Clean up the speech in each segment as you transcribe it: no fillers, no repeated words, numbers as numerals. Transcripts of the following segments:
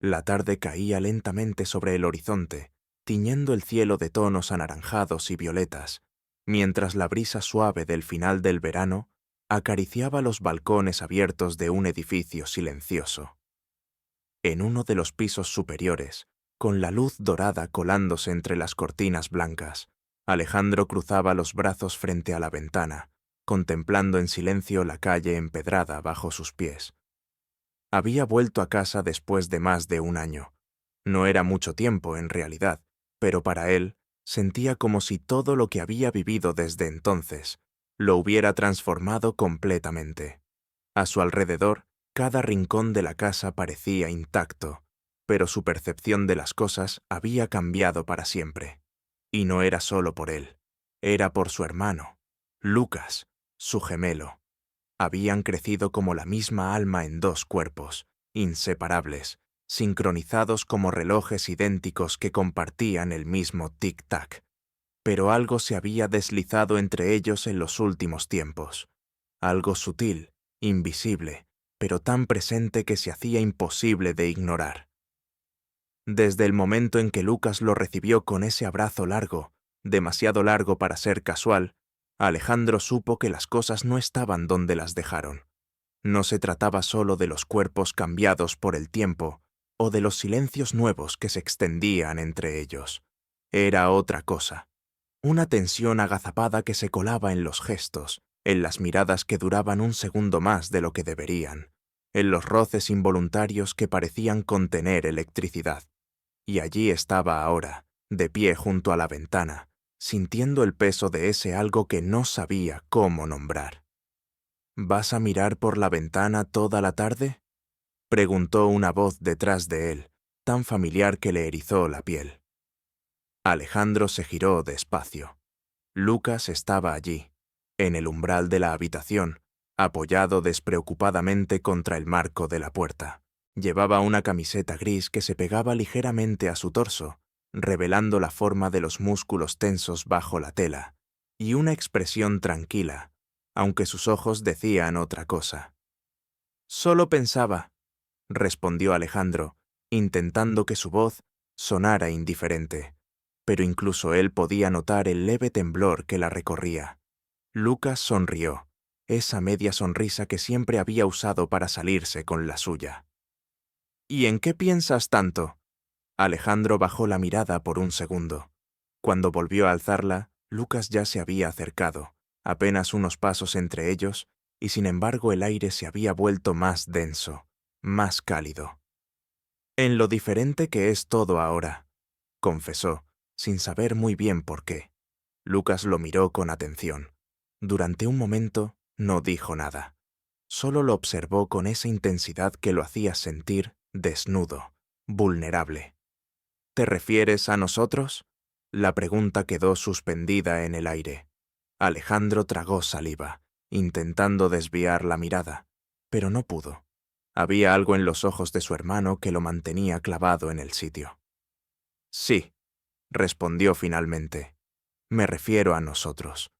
La tarde caía lentamente sobre el horizonte, tiñendo el cielo de tonos anaranjados y violetas, mientras la brisa suave del final del verano acariciaba los balcones abiertos de un edificio silencioso. En uno de los pisos superiores, con la luz dorada colándose entre las cortinas blancas, Alejandro cruzaba los brazos frente a la ventana, contemplando en silencio la calle empedrada bajo sus pies. Había vuelto a casa después de más de un año. No era mucho tiempo, en realidad, pero para él sentía como si todo lo que había vivido desde entonces lo hubiera transformado completamente. A su alrededor, cada rincón de la casa parecía intacto, pero su percepción de las cosas había cambiado para siempre. Y no era solo por él, era por su hermano, Lucas, su gemelo. Habían crecido como la misma alma en dos cuerpos, inseparables, sincronizados como relojes idénticos que compartían el mismo tic-tac. Pero algo se había deslizado entre ellos en los últimos tiempos. Algo sutil, invisible, pero tan presente que se hacía imposible de ignorar. Desde el momento en que Lucas lo recibió con ese abrazo largo, demasiado largo para ser casual, Alejandro supo que las cosas no estaban donde las dejaron. No se trataba solo de los cuerpos cambiados por el tiempo o de los silencios nuevos que se extendían entre ellos. Era otra cosa. Una tensión agazapada que se colaba en los gestos, en las miradas que duraban un segundo más de lo que deberían, en los roces involuntarios que parecían contener electricidad. Y allí estaba ahora, de pie junto a la ventana, sintiendo el peso de ese algo que no sabía cómo nombrar. ¿Vas a mirar por la ventana toda la tarde?, preguntó una voz detrás de él, tan familiar que le erizó la piel. Alejandro se giró despacio. Lucas estaba allí, en el umbral de la habitación, apoyado despreocupadamente contra el marco de la puerta. Llevaba una camiseta gris que se pegaba ligeramente a su torso, revelando la forma de los músculos tensos bajo la tela, y una expresión tranquila, aunque sus ojos decían otra cosa. «Solo pensaba», respondió Alejandro, intentando que su voz sonara indiferente, pero incluso él podía notar el leve temblor que la recorría. Lucas sonrió, esa media sonrisa que siempre había usado para salirse con la suya. «¿Y en qué piensas tanto?». Alejandro bajó la mirada por un segundo. Cuando volvió a alzarla, Lucas ya se había acercado, apenas unos pasos entre ellos, y sin embargo el aire se había vuelto más denso, más cálido. «En lo diferente que es todo ahora», confesó, sin saber muy bien por qué. Lucas lo miró con atención. Durante un momento no dijo nada. Solo lo observó con esa intensidad que lo hacía sentir desnudo, vulnerable. «¿Te refieres a nosotros?». La pregunta quedó suspendida en el aire. Alejandro tragó saliva, intentando desviar la mirada, pero no pudo. Había algo en los ojos de su hermano que lo mantenía clavado en el sitio. «Sí», respondió finalmente. «Me refiero a nosotros».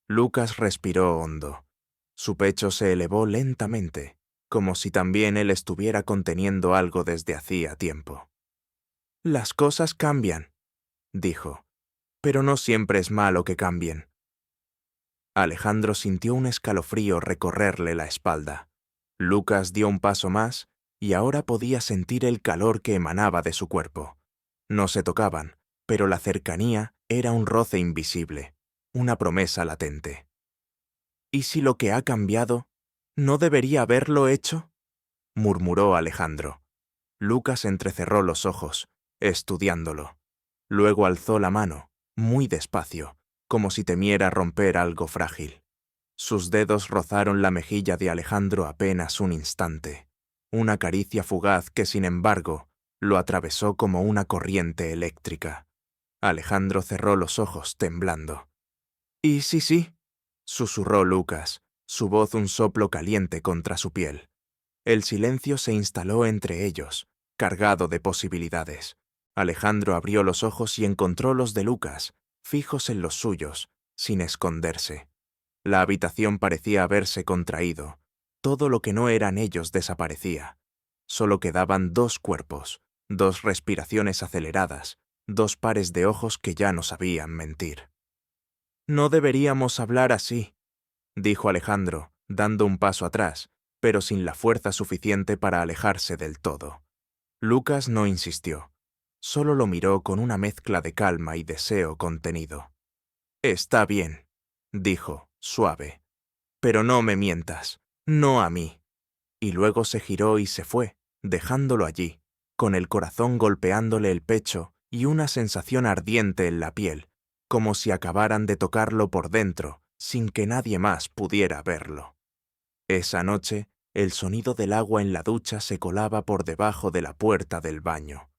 Lucas respiró hondo. Su pecho se elevó lentamente, como si también él estuviera conteniendo algo desde hacía tiempo. «Las cosas cambian», dijo, «pero no siempre es malo que cambien». Alejandro sintió un escalofrío recorrerle la espalda. Lucas dio un paso más y ahora podía sentir el calor que emanaba de su cuerpo. No se tocaban, pero la cercanía era un roce invisible, una promesa latente. «¿Y si lo que ha cambiado no debería haberlo hecho?», murmuró Alejandro. Lucas entrecerró los ojos, estudiándolo. Luego alzó la mano, muy despacio, como si temiera romper algo frágil. Sus dedos rozaron la mejilla de Alejandro apenas un instante. Una caricia fugaz que, sin embargo, lo atravesó como una corriente eléctrica. Alejandro cerró los ojos temblando. «¿Y sí?» susurró Lucas, su voz un soplo caliente contra su piel. El silencio se instaló entre ellos, cargado de posibilidades. Alejandro abrió los ojos y encontró los de Lucas, fijos en los suyos, sin esconderse. La habitación parecía haberse contraído. Todo lo que no eran ellos desaparecía. Solo quedaban 2 cuerpos, 2 respiraciones aceleradas, 2 pares de ojos que ya no sabían mentir. «No deberíamos hablar así», dijo Alejandro, dando un paso atrás, pero sin la fuerza suficiente para alejarse del todo. Lucas no insistió. Solo lo miró con una mezcla de calma y deseo contenido. «Está bien», dijo, suave. «Pero no me mientas, no a mí». Y luego se giró y se fue, dejándolo allí, con el corazón golpeándole el pecho y una sensación ardiente en la piel, como si acabaran de tocarlo por dentro, sin que nadie más pudiera verlo. Esa noche, el sonido del agua en la ducha se colaba por debajo de la puerta del baño.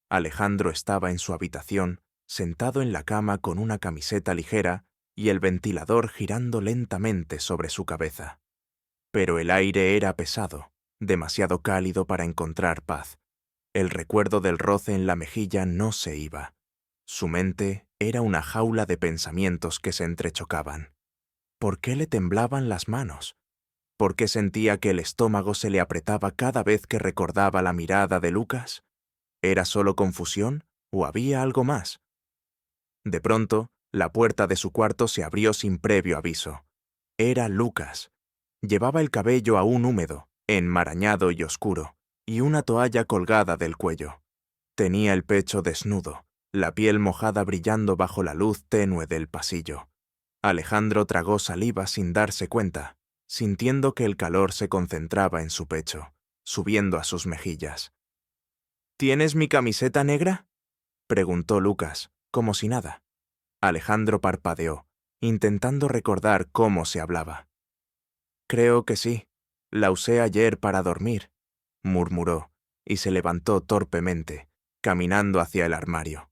Alejandro estaba en su habitación, sentado en la cama con una camiseta ligera y el ventilador girando lentamente sobre su cabeza. Pero el aire era pesado, demasiado cálido para encontrar paz. El recuerdo del roce en la mejilla no se iba. Su mente era una jaula de pensamientos que se entrechocaban. ¿Por qué le temblaban las manos? ¿Por qué sentía que el estómago se le apretaba cada vez que recordaba la mirada de Lucas? ¿Era solo confusión o había algo más? De pronto, la puerta de su cuarto se abrió sin previo aviso. Era Lucas. Llevaba el cabello aún húmedo, enmarañado y oscuro, y una toalla colgada del cuello. Tenía el pecho desnudo, la piel mojada brillando bajo la luz tenue del pasillo. Alejandro tragó saliva sin darse cuenta, sintiendo que el calor se concentraba en su pecho, subiendo a sus mejillas. «¿Tienes mi camiseta negra?», preguntó Lucas, como si nada. Alejandro parpadeó, intentando recordar cómo se hablaba. «Creo que sí. La usé ayer para dormir», murmuró, y se levantó torpemente, caminando hacia el armario.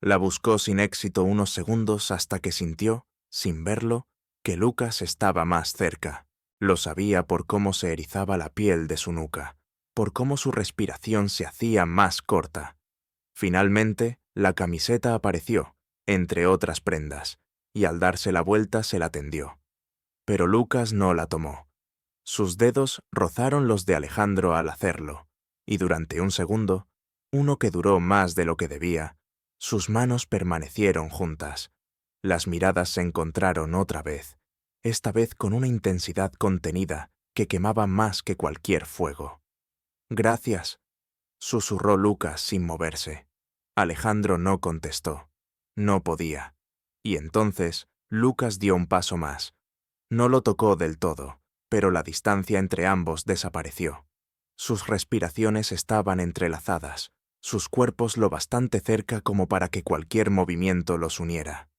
La buscó sin éxito unos segundos hasta que sintió, sin verlo, que Lucas estaba más cerca. Lo sabía por cómo se erizaba la piel de su nuca, por cómo su respiración se hacía más corta. Finalmente, la camiseta apareció, entre otras prendas, y al darse la vuelta se la tendió. Pero Lucas no la tomó. Sus dedos rozaron los de Alejandro al hacerlo, y durante un segundo, uno que duró más de lo que debía, sus manos permanecieron juntas. Las miradas se encontraron otra vez, esta vez con una intensidad contenida que quemaba más que cualquier fuego. «Gracias», susurró Lucas sin moverse. Alejandro no contestó. No podía. Y entonces Lucas dio un paso más. No lo tocó del todo, pero la distancia entre ambos desapareció. Sus respiraciones estaban entrelazadas, sus cuerpos lo bastante cerca como para que cualquier movimiento los uniera.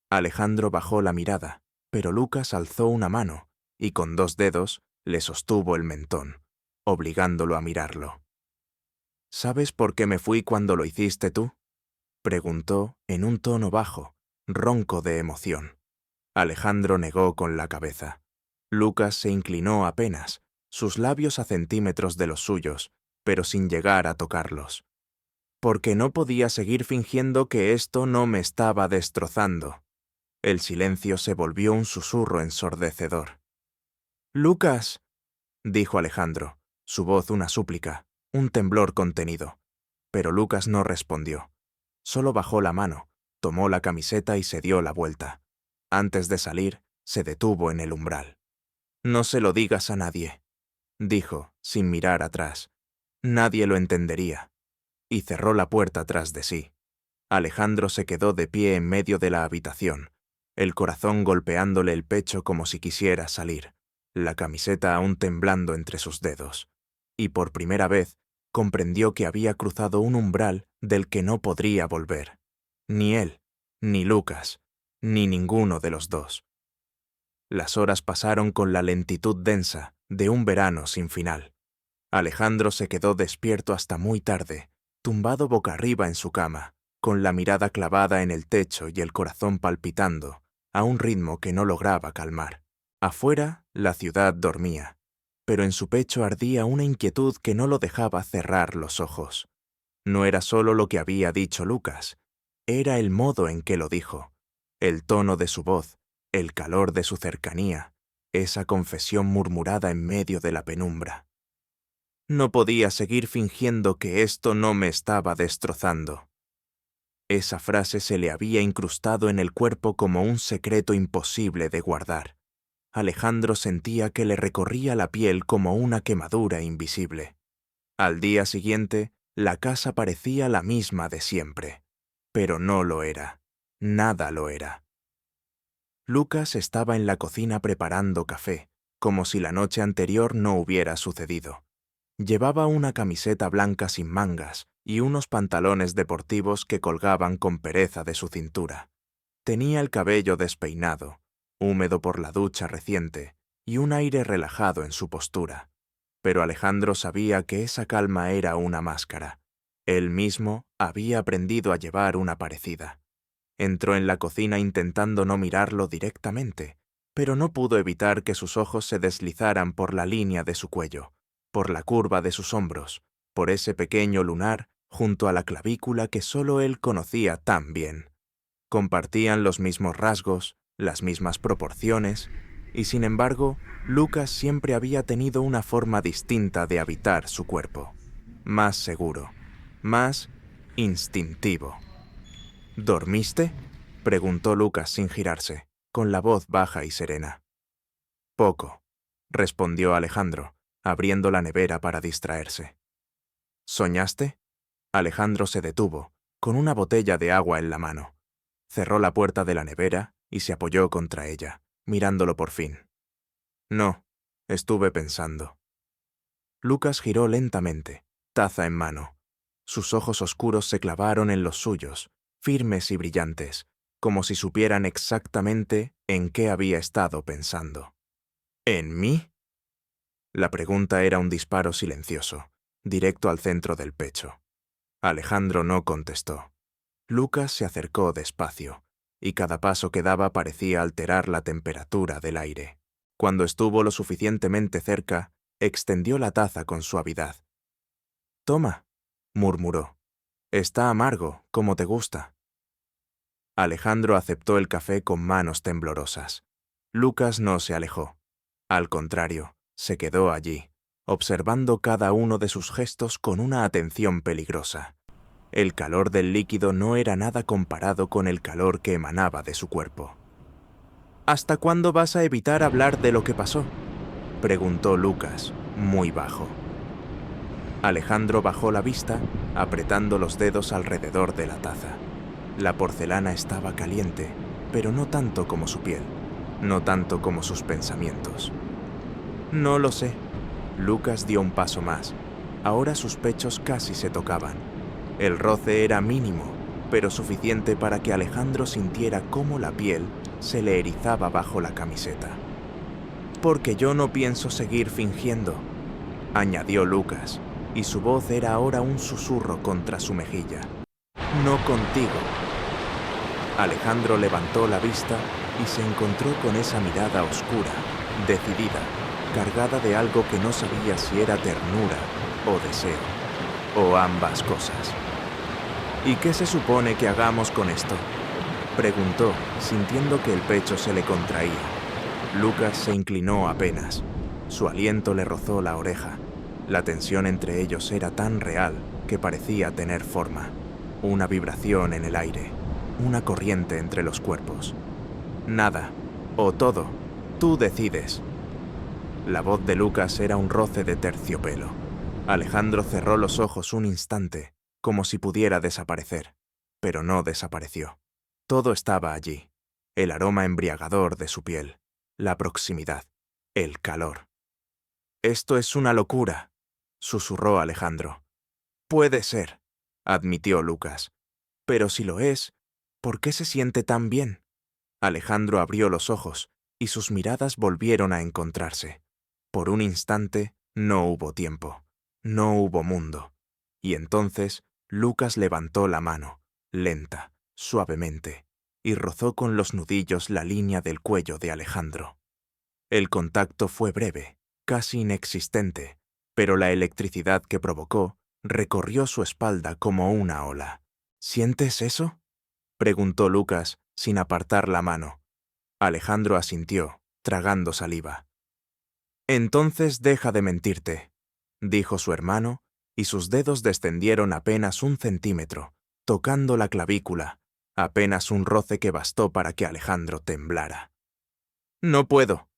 Alejandro bajó la mirada, pero Lucas alzó una mano y con 2 dedos le sostuvo el mentón, obligándolo a mirarlo. «¿Sabes por qué me fui cuando lo hiciste tú?», preguntó en un tono bajo, ronco de emoción. Alejandro negó con la cabeza. Lucas se inclinó apenas, sus labios a centímetros de los suyos, pero sin llegar a tocarlos. «Porque no podía seguir fingiendo que esto no me estaba destrozando». El silencio se volvió un susurro ensordecedor. «Lucas», dijo Alejandro, su voz una súplica, un temblor contenido. Pero Lucas no respondió. Solo bajó la mano, tomó la camiseta y se dio la vuelta. Antes de salir, se detuvo en el umbral. «No se lo digas a nadie», dijo, sin mirar atrás. «Nadie lo entendería». Y cerró la puerta tras de sí. Alejandro se quedó de pie en medio de la habitación, el corazón golpeándole el pecho como si quisiera salir, la camiseta aún temblando entre sus dedos. Y por primera vez comprendió que había cruzado un umbral del que no podría volver. Ni él, ni Lucas, ni ninguno de los dos. Las horas pasaron con la lentitud densa de un verano sin final. Alejandro se quedó despierto hasta muy tarde, tumbado boca arriba en su cama, con la mirada clavada en el techo y el corazón palpitando, a un ritmo que no lograba calmar. Afuera, la ciudad dormía, pero en su pecho ardía una inquietud que no lo dejaba cerrar los ojos. No era solo lo que había dicho Lucas, era el modo en que lo dijo, el tono de su voz, el calor de su cercanía, esa confesión murmurada en medio de la penumbra. No podía seguir fingiendo que esto no me estaba destrozando. Esa frase se le había incrustado en el cuerpo como un secreto imposible de guardar. Alejandro sentía que le recorría la piel como una quemadura invisible. Al día siguiente, la casa parecía la misma de siempre. Pero no lo era. Nada lo era. Lucas estaba en la cocina preparando café, como si la noche anterior no hubiera sucedido. Llevaba una camiseta blanca sin mangas y unos pantalones deportivos que colgaban con pereza de su cintura. Tenía el cabello despeinado, húmedo por la ducha reciente, y un aire relajado en su postura. Pero Alejandro sabía que esa calma era una máscara. Él mismo había aprendido a llevar una parecida. Entró en la cocina intentando no mirarlo directamente, pero no pudo evitar que sus ojos se deslizaran por la línea de su cuello, por la curva de sus hombros, por ese pequeño lunar junto a la clavícula que solo él conocía tan bien. Compartían los mismos rasgos, las mismas proporciones, y sin embargo, Lucas siempre había tenido una forma distinta de habitar su cuerpo. Más seguro, más instintivo. ¿Dormiste?, preguntó Lucas sin girarse, con la voz baja y serena. Poco, respondió Alejandro, abriendo la nevera para distraerse. ¿Soñaste? Alejandro se detuvo, con una botella de agua en la mano. Cerró la puerta de la nevera y se apoyó contra ella, mirándolo por fin. No, estuve pensando. Lucas giró lentamente, taza en mano. Sus ojos oscuros se clavaron en los suyos, firmes y brillantes, como si supieran exactamente en qué había estado pensando. ¿En mí? La pregunta era un disparo silencioso, directo al centro del pecho. Alejandro no contestó. Lucas se acercó despacio, y cada paso que daba parecía alterar la temperatura del aire. Cuando estuvo lo suficientemente cerca, extendió la taza con suavidad. «Toma», murmuró. «Está amargo, como te gusta». Alejandro aceptó el café con manos temblorosas. Lucas no se alejó. Al contrario, se quedó allí, observando cada uno de sus gestos con una atención peligrosa. El calor del líquido no era nada comparado con el calor que emanaba de su cuerpo. «¿Hasta cuándo vas a evitar hablar de lo que pasó?», preguntó Lucas, muy bajo. Alejandro bajó la vista, apretando los dedos alrededor de la taza. La porcelana estaba caliente, pero no tanto como su piel, no tanto como sus pensamientos. «No lo sé». Lucas dio un paso más. Ahora sus pechos casi se tocaban. El roce era mínimo, pero suficiente para que Alejandro sintiera cómo la piel se le erizaba bajo la camiseta. «Porque yo no pienso seguir fingiendo», añadió Lucas, y su voz era ahora un susurro contra su mejilla. «No contigo». Alejandro levantó la vista y se encontró con esa mirada oscura, decidida, cargada de algo que no sabía si era ternura o deseo, o ambas cosas. «¿Y qué se supone que hagamos con esto?», preguntó, sintiendo que el pecho se le contraía. Lucas se inclinó apenas. Su aliento le rozó la oreja. La tensión entre ellos era tan real que parecía tener forma. Una vibración en el aire, una corriente entre los cuerpos. «Nada, o todo, tú decides». La voz de Lucas era un roce de terciopelo. Alejandro cerró los ojos un instante, como si pudiera desaparecer, pero no desapareció. Todo estaba allí, el aroma embriagador de su piel, la proximidad, el calor. «Esto es una locura», susurró Alejandro. «Puede ser», admitió Lucas. «Pero si lo es, ¿por qué se siente tan bien?». Alejandro abrió los ojos y sus miradas volvieron a encontrarse. Por un instante no hubo tiempo, no hubo mundo. Y entonces Lucas levantó la mano, lenta, suavemente, y rozó con los nudillos la línea del cuello de Alejandro. El contacto fue breve, casi inexistente, pero la electricidad que provocó recorrió su espalda como una ola. «¿Sientes eso?», preguntó Lucas, sin apartar la mano. Alejandro asintió, tragando saliva. «Entonces deja de mentirte». dijo su hermano, y sus dedos descendieron apenas 1 centímetro, tocando la clavícula, apenas un roce que bastó para que Alejandro temblara. «No puedo»,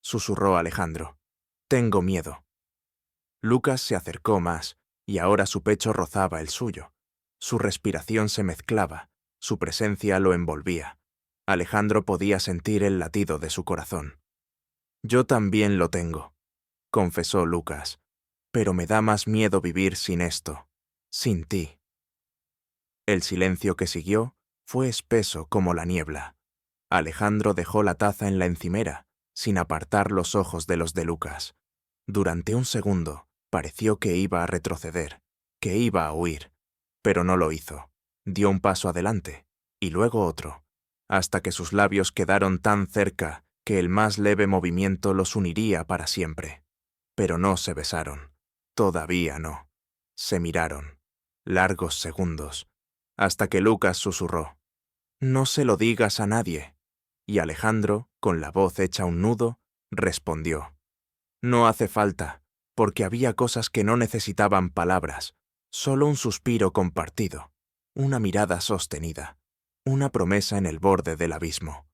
susurró Alejandro. «Tengo miedo». Lucas se acercó más, y ahora su pecho rozaba el suyo. Su respiración se mezclaba, su presencia lo envolvía. Alejandro podía sentir el latido de su corazón. «Yo también lo tengo», confesó Lucas, «pero me da más miedo vivir sin esto, sin ti». El silencio que siguió fue espeso como la niebla. Alejandro dejó la taza en la encimera, sin apartar los ojos de los de Lucas. Durante un segundo pareció que iba a retroceder, que iba a huir, pero no lo hizo. Dio un paso adelante, y luego otro, hasta que sus labios quedaron tan cerca que el más leve movimiento los uniría para siempre. Pero no se besaron. Todavía no. Se miraron. Largos segundos, hasta que Lucas susurró: «No se lo digas a nadie». Y Alejandro, con la voz hecha un nudo, respondió: «No hace falta, porque había cosas que no necesitaban palabras, solo un suspiro compartido, una mirada sostenida, una promesa en el borde del abismo».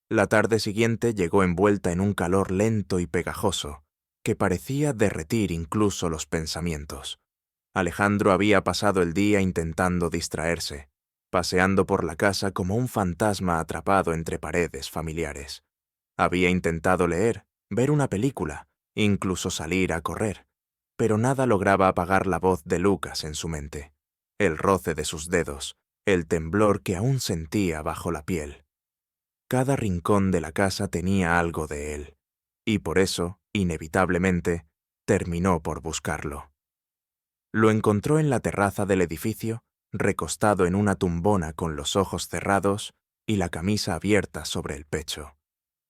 La tarde siguiente llegó envuelta en un calor lento y pegajoso, que parecía derretir incluso los pensamientos. Alejandro había pasado el día intentando distraerse, paseando por la casa como un fantasma atrapado entre paredes familiares. Había intentado leer, ver una película, incluso salir a correr, pero nada lograba apagar la voz de Lucas en su mente, el roce de sus dedos, el temblor que aún sentía bajo la piel. Cada rincón de la casa tenía algo de él, y por eso, inevitablemente, terminó por buscarlo. Lo encontró en la terraza del edificio, recostado en una tumbona con los ojos cerrados y la camisa abierta sobre el pecho.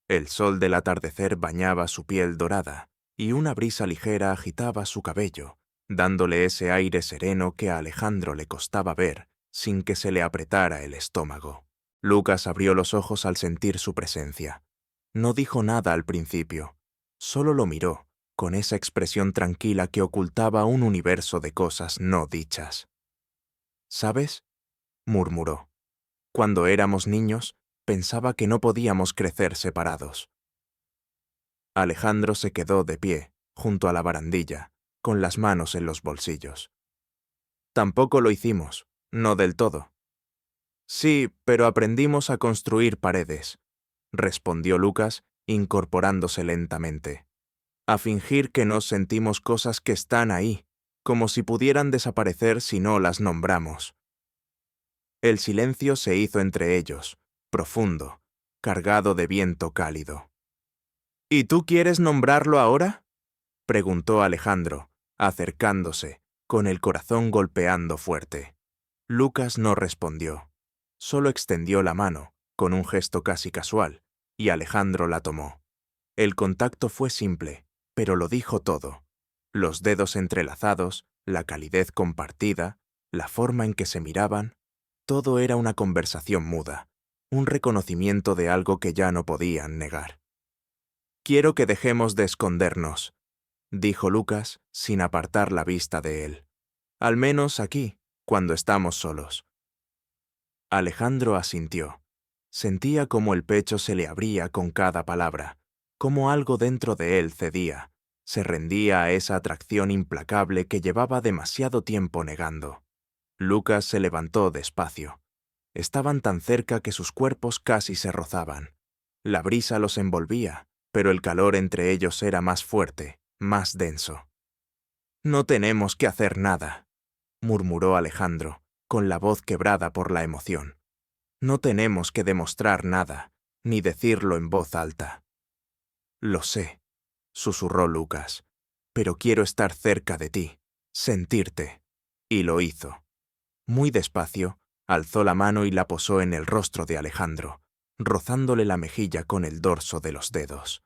El sol del atardecer bañaba su piel dorada, y una brisa ligera agitaba su cabello, dándole ese aire sereno que a Alejandro le costaba ver sin que se le apretara el estómago. Lucas abrió los ojos al sentir su presencia. No dijo nada al principio, solo lo miró, con esa expresión tranquila que ocultaba un universo de cosas no dichas. «¿Sabes?», murmuró. «Cuando éramos niños, pensaba que no podíamos crecer separados». Alejandro se quedó de pie, junto a la barandilla, con las manos en los bolsillos. «Tampoco lo hicimos, no del todo». «Sí, pero aprendimos a construir paredes», respondió Lucas, incorporándose lentamente. «A fingir que no sentimos cosas que están ahí, como si pudieran desaparecer si no las nombramos». El silencio se hizo entre ellos, profundo, cargado de viento cálido. «¿Y tú quieres nombrarlo ahora?», preguntó Alejandro, acercándose, con el corazón golpeando fuerte. Lucas no respondió. Solo extendió la mano, con un gesto casi casual, y Alejandro la tomó. El contacto fue simple, pero lo dijo todo. Los dedos entrelazados, la calidez compartida, la forma en que se miraban, todo era una conversación muda, un reconocimiento de algo que ya no podían negar. «Quiero que dejemos de escondernos», dijo Lucas, sin apartar la vista de él. «Al menos aquí, cuando estamos solos». Alejandro asintió. Sentía cómo el pecho se le abría con cada palabra, cómo algo dentro de él cedía, se rendía a esa atracción implacable que llevaba demasiado tiempo negando. Lucas se levantó despacio. Estaban tan cerca que sus cuerpos casi se rozaban. La brisa los envolvía, pero el calor entre ellos era más fuerte, más denso. «No tenemos que hacer nada», murmuró Alejandro, con la voz quebrada por la emoción. «No tenemos que demostrar nada, ni decirlo en voz alta». «Lo sé», susurró Lucas, «pero quiero estar cerca de ti, sentirte». Y lo hizo. Muy despacio, alzó la mano y la posó en el rostro de Alejandro, rozándole la mejilla con el dorso de los dedos.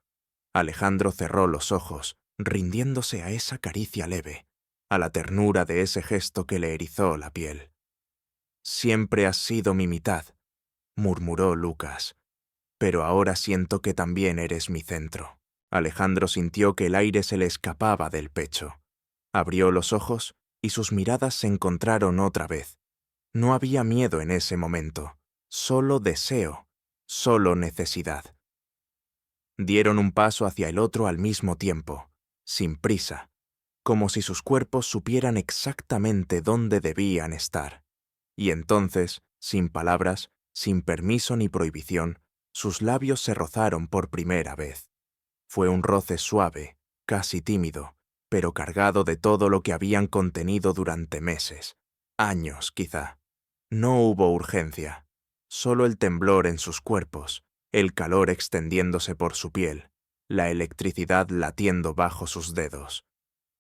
Alejandro cerró los ojos, rindiéndose a esa caricia leve, a la ternura de ese gesto que le erizó la piel. «Siempre has sido mi mitad», murmuró Lucas, «pero ahora siento que también eres mi centro». Alejandro sintió que el aire se le escapaba del pecho. Abrió los ojos y sus miradas se encontraron otra vez. No había miedo en ese momento, solo deseo, solo necesidad. Dieron un paso hacia el otro al mismo tiempo, sin prisa, como si sus cuerpos supieran exactamente dónde debían estar. Y entonces, sin palabras, sin permiso ni prohibición, sus labios se rozaron por primera vez. Fue un roce suave, casi tímido, pero cargado de todo lo que habían contenido durante meses, años quizá. No hubo urgencia, solo el temblor en sus cuerpos, el calor extendiéndose por su piel, la electricidad latiendo bajo sus dedos.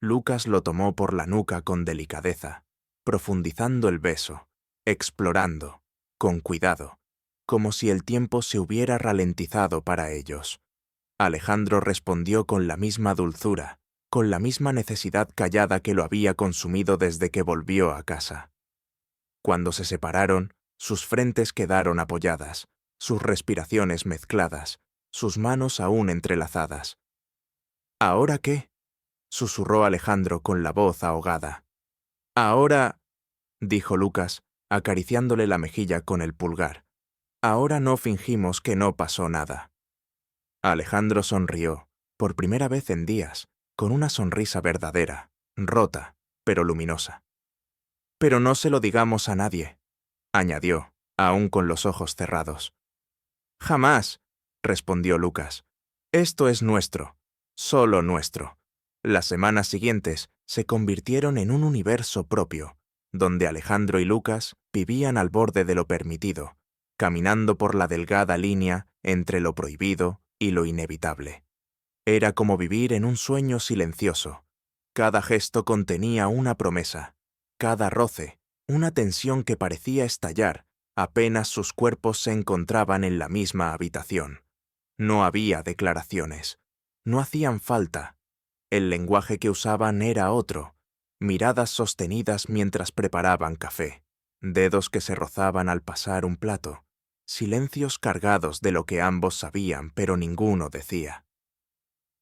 Lucas lo tomó por la nuca con delicadeza, profundizando el beso, explorando, con cuidado, como si el tiempo se hubiera ralentizado para ellos. Alejandro respondió con la misma dulzura, con la misma necesidad callada que lo había consumido desde que volvió a casa. Cuando se separaron, sus frentes quedaron apoyadas, sus respiraciones mezcladas, sus manos aún entrelazadas. ¿Ahora qué?, susurró Alejandro con la voz ahogada. Ahora, dijo Lucas, acariciándole la mejilla con el pulgar. Ahora no fingimos que no pasó nada. Alejandro sonrió, por primera vez en días, con una sonrisa verdadera, rota, pero luminosa. Pero no se lo digamos a nadie, añadió, aún con los ojos cerrados. Jamás, respondió Lucas. Esto es nuestro, solo nuestro. Las semanas siguientes se convirtieron en un universo propio, donde Alejandro y Lucas vivían al borde de lo permitido, caminando por la delgada línea entre lo prohibido y lo inevitable. Era como vivir en un sueño silencioso. Cada gesto contenía una promesa, cada roce, una tensión que parecía estallar apenas sus cuerpos se encontraban en la misma habitación. No había declaraciones, no hacían falta. El lenguaje que usaban era otro, miradas sostenidas mientras preparaban café, dedos que se rozaban al pasar un plato, silencios cargados de lo que ambos sabían pero ninguno decía.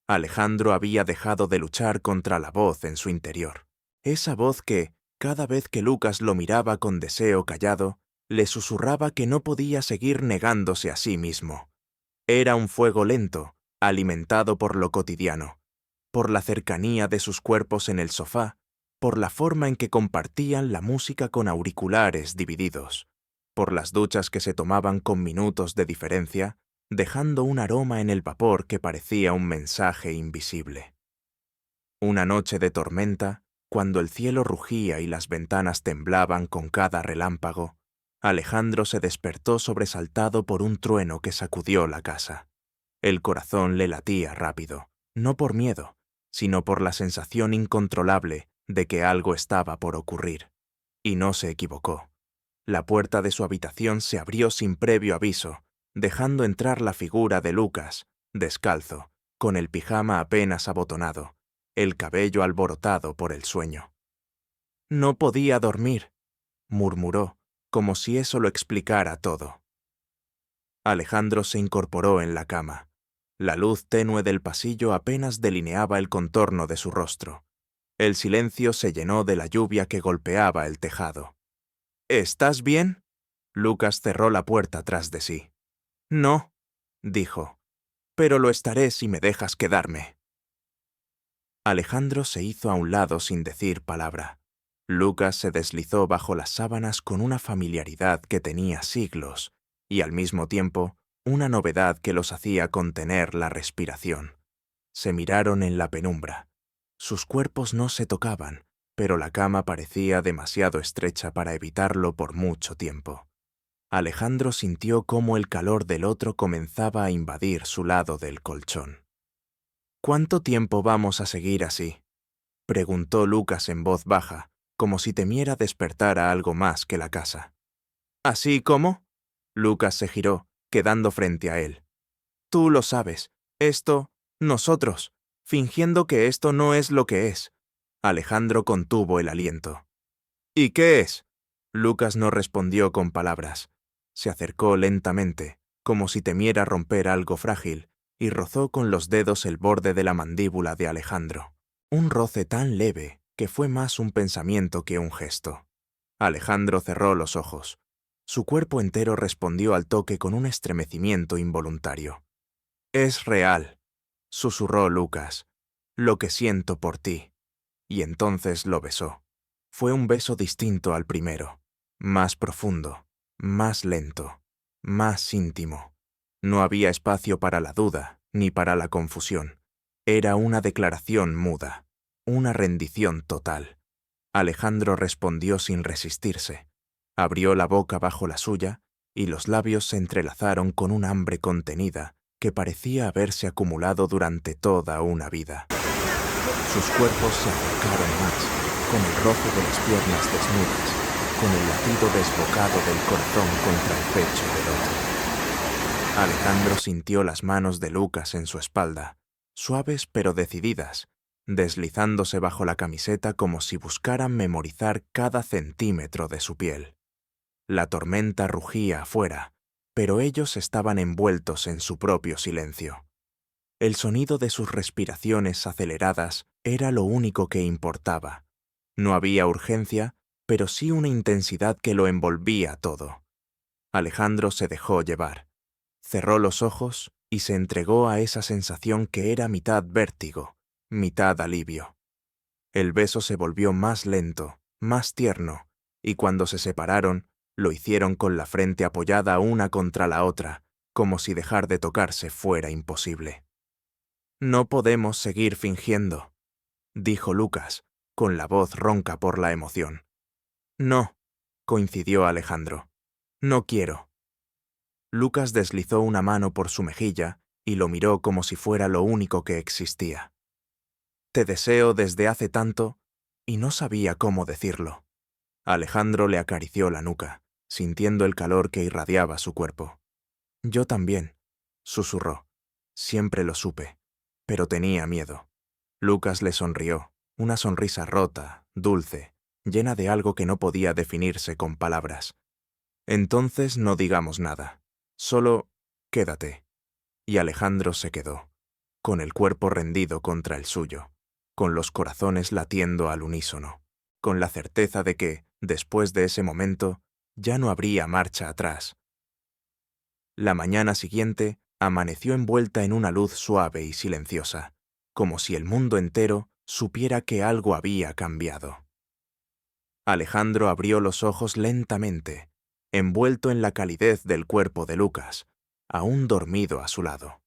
Alejandro había dejado de luchar contra la voz en su interior, esa voz que, cada vez que Lucas lo miraba con deseo callado, le susurraba que no podía seguir negándose a sí mismo. Era un fuego lento, alimentado por lo cotidiano, por la cercanía de sus cuerpos en el sofá, por la forma en que compartían la música con auriculares divididos, por las duchas que se tomaban con minutos de diferencia, dejando un aroma en el vapor que parecía un mensaje invisible. Una noche de tormenta, cuando el cielo rugía y las ventanas temblaban con cada relámpago, Alejandro se despertó sobresaltado por un trueno que sacudió la casa. El corazón le latía rápido, no por miedo, sino por la sensación incontrolable de que algo estaba por ocurrir. Y no se equivocó. La puerta de su habitación se abrió sin previo aviso, dejando entrar la figura de Lucas, descalzo, con el pijama apenas abotonado, el cabello alborotado por el sueño. «No podía dormir», murmuró, como si eso lo explicara todo. Alejandro se incorporó en la cama. La luz tenue del pasillo apenas delineaba el contorno de su rostro. El silencio se llenó de la lluvia que golpeaba el tejado. «¿Estás bien?» Lucas cerró la puerta tras de sí. «No», dijo, «pero lo estaré si me dejas quedarme». Alejandro se hizo a un lado sin decir palabra. Lucas se deslizó bajo las sábanas con una familiaridad que tenía siglos y al mismo tiempo una novedad que los hacía contener la respiración. Se miraron en la penumbra. Sus cuerpos no se tocaban, pero la cama parecía demasiado estrecha para evitarlo por mucho tiempo. Alejandro sintió cómo el calor del otro comenzaba a invadir su lado del colchón. «¿Cuánto tiempo vamos a seguir así?», preguntó Lucas en voz baja, como si temiera despertar a algo más que la casa. «¿Así cómo?» Lucas se giró, quedando frente a él. «Tú lo sabes. Nosotros, fingiendo que esto no es lo que es». Alejandro contuvo el aliento. «¿Y qué es?» Lucas no respondió con palabras. Se acercó lentamente, como si temiera romper algo frágil, y rozó con los dedos el borde de la mandíbula de Alejandro. Un roce tan leve que fue más un pensamiento que un gesto. Alejandro cerró los ojos. Su cuerpo entero respondió al toque con un estremecimiento involuntario. «Es real», susurró Lucas, «lo que siento por ti». Y entonces lo besó. Fue un beso distinto al primero, más profundo, más lento, más íntimo. No había espacio para la duda ni para la confusión. Era una declaración muda, una rendición total. Alejandro respondió sin resistirse. Abrió la boca bajo la suya y los labios se entrelazaron con un hambre contenida que parecía haberse acumulado durante toda una vida. Sus cuerpos se acercaron más, con el roce de las piernas desnudas, con el latido desbocado del corazón contra el pecho del otro. Alejandro sintió las manos de Lucas en su espalda, suaves pero decididas, deslizándose bajo la camiseta como si buscaran memorizar cada centímetro de su piel. La tormenta rugía afuera, pero ellos estaban envueltos en su propio silencio. El sonido de sus respiraciones aceleradas era lo único que importaba. No había urgencia, pero sí una intensidad que lo envolvía todo. Alejandro se dejó llevar. Cerró los ojos y se entregó a esa sensación que era mitad vértigo, mitad alivio. El beso se volvió más lento, más tierno, y cuando se separaron, lo hicieron con la frente apoyada una contra la otra, como si dejar de tocarse fuera imposible. «No podemos seguir fingiendo», dijo Lucas, con la voz ronca por la emoción. «No», coincidió Alejandro. «No quiero». Lucas deslizó una mano por su mejilla y lo miró como si fuera lo único que existía. «Te deseo desde hace tanto», y no sabía cómo decirlo. Alejandro le acarició la nuca, sintiendo el calor que irradiaba su cuerpo. «Yo también», susurró. «Siempre lo supe, pero tenía miedo». Lucas le sonrió, una sonrisa rota, dulce, llena de algo que no podía definirse con palabras. «Entonces no digamos nada. Solo quédate». Y Alejandro se quedó, con el cuerpo rendido contra el suyo, con los corazones latiendo al unísono, con la certeza de que, después de ese momento, ya no habría marcha atrás. La mañana siguiente amaneció envuelta en una luz suave y silenciosa, como si el mundo entero supiera que algo había cambiado. Alejandro abrió los ojos lentamente, envuelto en la calidez del cuerpo de Lucas, aún dormido a su lado.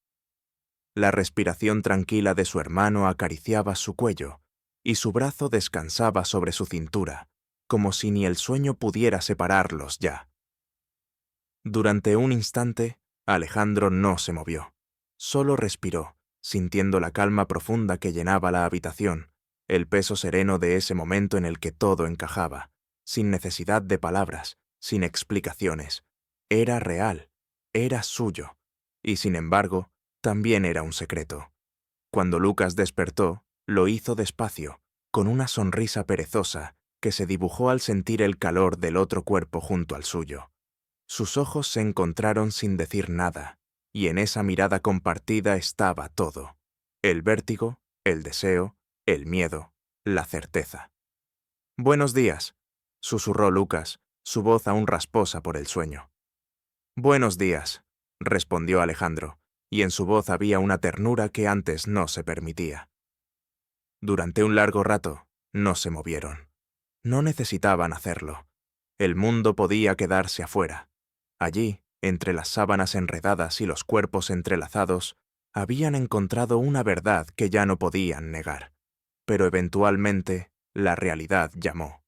La respiración tranquila de su hermano acariciaba su cuello, y su brazo descansaba sobre su cintura, como si ni el sueño pudiera separarlos ya. Durante un instante, Alejandro no se movió, solo respiró, sintiendo la calma profunda que llenaba la habitación, el peso sereno de ese momento en el que todo encajaba, sin necesidad de palabras, sin explicaciones. Era real, era suyo, y sin embargo, también era un secreto. Cuando Lucas despertó, lo hizo despacio, con una sonrisa perezosa que se dibujó al sentir el calor del otro cuerpo junto al suyo. Sus ojos se encontraron sin decir nada, y en esa mirada compartida estaba todo: el vértigo, el deseo, el miedo, la certeza. «Buenos días», susurró Lucas, su voz aún rasposa por el sueño. «Buenos días», respondió Alejandro, y en su voz había una ternura que antes no se permitía. Durante un largo rato, no se movieron. No necesitaban hacerlo. El mundo podía quedarse afuera. Allí, entre las sábanas enredadas y los cuerpos entrelazados, habían encontrado una verdad que ya no podían negar. Pero eventualmente, la realidad llamó.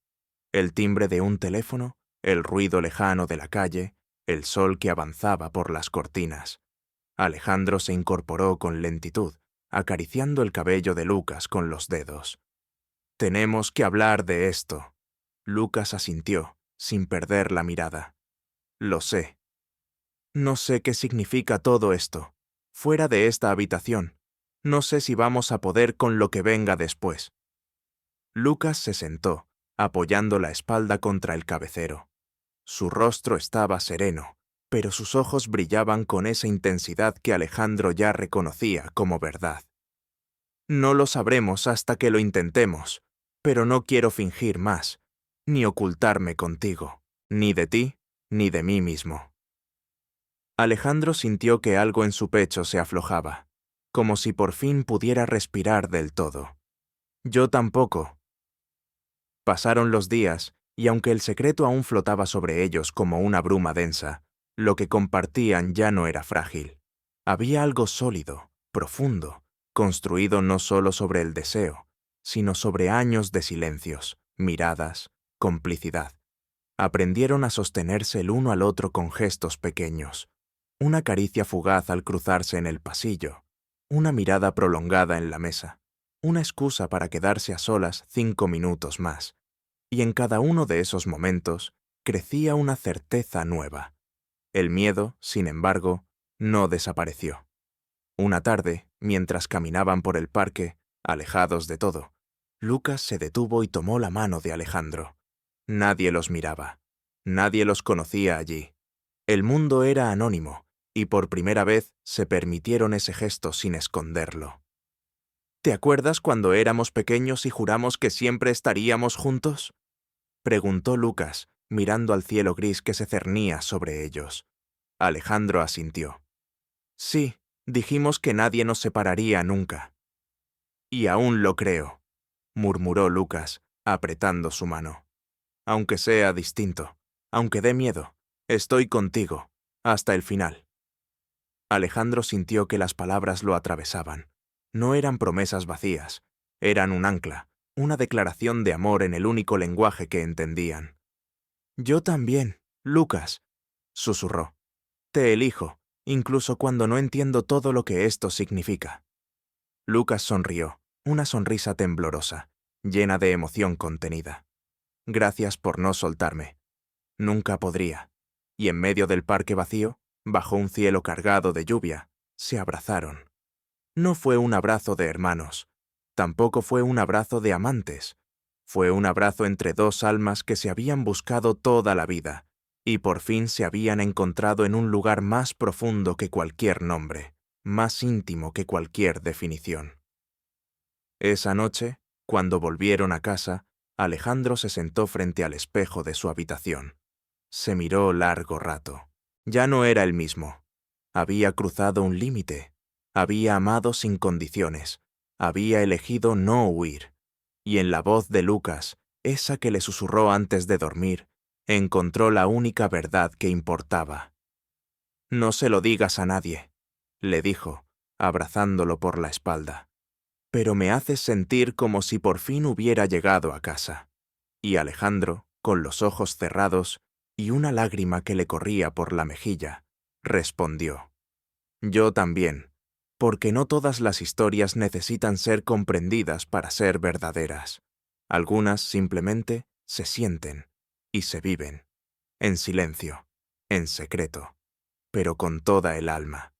El timbre de un teléfono, el ruido lejano de la calle, el sol que avanzaba por las cortinas. Alejandro se incorporó con lentitud, acariciando el cabello de Lucas con los dedos. «Tenemos que hablar de esto». Lucas asintió, sin perder la mirada. «Lo sé». «No sé qué significa todo esto. Fuera de esta habitación. No sé si vamos a poder con lo que venga después». Lucas se sentó, apoyando la espalda contra el cabecero. Su rostro estaba sereno, pero sus ojos brillaban con esa intensidad que Alejandro ya reconocía como verdad. No lo sabremos hasta que lo intentemos, pero no quiero fingir más, ni ocultarme contigo, ni de ti, ni de mí mismo. Alejandro sintió que algo en su pecho se aflojaba, como si por fin pudiera respirar del todo. Yo tampoco. Pasaron los días, y aunque el secreto aún flotaba sobre ellos como una bruma densa, lo que compartían ya no era frágil. Había algo sólido, profundo, construido no solo sobre el deseo, sino sobre años de silencios, miradas, complicidad. Aprendieron a sostenerse el uno al otro con gestos pequeños, una caricia fugaz al cruzarse en el pasillo, una mirada prolongada en la mesa, una excusa para quedarse a solas 5 minutos más. Y en cada uno de esos momentos crecía una certeza nueva. El miedo, sin embargo, no desapareció. Una tarde, mientras caminaban por el parque, alejados de todo, Lucas se detuvo y tomó la mano de Alejandro. Nadie los miraba. Nadie los conocía allí. El mundo era anónimo, y por primera vez se permitieron ese gesto sin esconderlo. ¿Te acuerdas cuando éramos pequeños y juramos que siempre estaríamos juntos?, preguntó Lucas, mirando al cielo gris que se cernía sobre ellos. Alejandro asintió. Sí, dijimos que nadie nos separaría nunca. Y aún lo creo, murmuró Lucas, apretando su mano. Aunque sea distinto, aunque dé miedo, estoy contigo, hasta el final. Alejandro sintió que las palabras lo atravesaban. No eran promesas vacías, eran un ancla, una declaración de amor en el único lenguaje que entendían. Yo también, Lucas, susurró. Te elijo, incluso cuando no entiendo todo lo que esto significa. Lucas sonrió, una sonrisa temblorosa, llena de emoción contenida. Gracias por no soltarme. Nunca podría. Y en medio del parque vacío, bajo un cielo cargado de lluvia, se abrazaron. No fue un abrazo de hermanos, tampoco fue un abrazo de amantes. Fue un abrazo entre dos almas que se habían buscado toda la vida, y por fin se habían encontrado en un lugar más profundo que cualquier nombre, más íntimo que cualquier definición. Esa noche, cuando volvieron a casa, Alejandro se sentó frente al espejo de su habitación. Se miró largo rato. Ya no era el mismo. Había cruzado un límite. Había amado sin condiciones. Había elegido no huir. Y en la voz de Lucas, esa que le susurró antes de dormir, encontró la única verdad que importaba. No se lo digas a nadie, le dijo, abrazándolo por la espalda. Pero me haces sentir como si por fin hubiera llegado a casa. Y Alejandro, con los ojos cerrados y una lágrima que le corría por la mejilla, respondió. Yo también, porque no todas las historias necesitan ser comprendidas para ser verdaderas. Algunas simplemente se sienten y se viven, en silencio, en secreto, pero con toda el alma.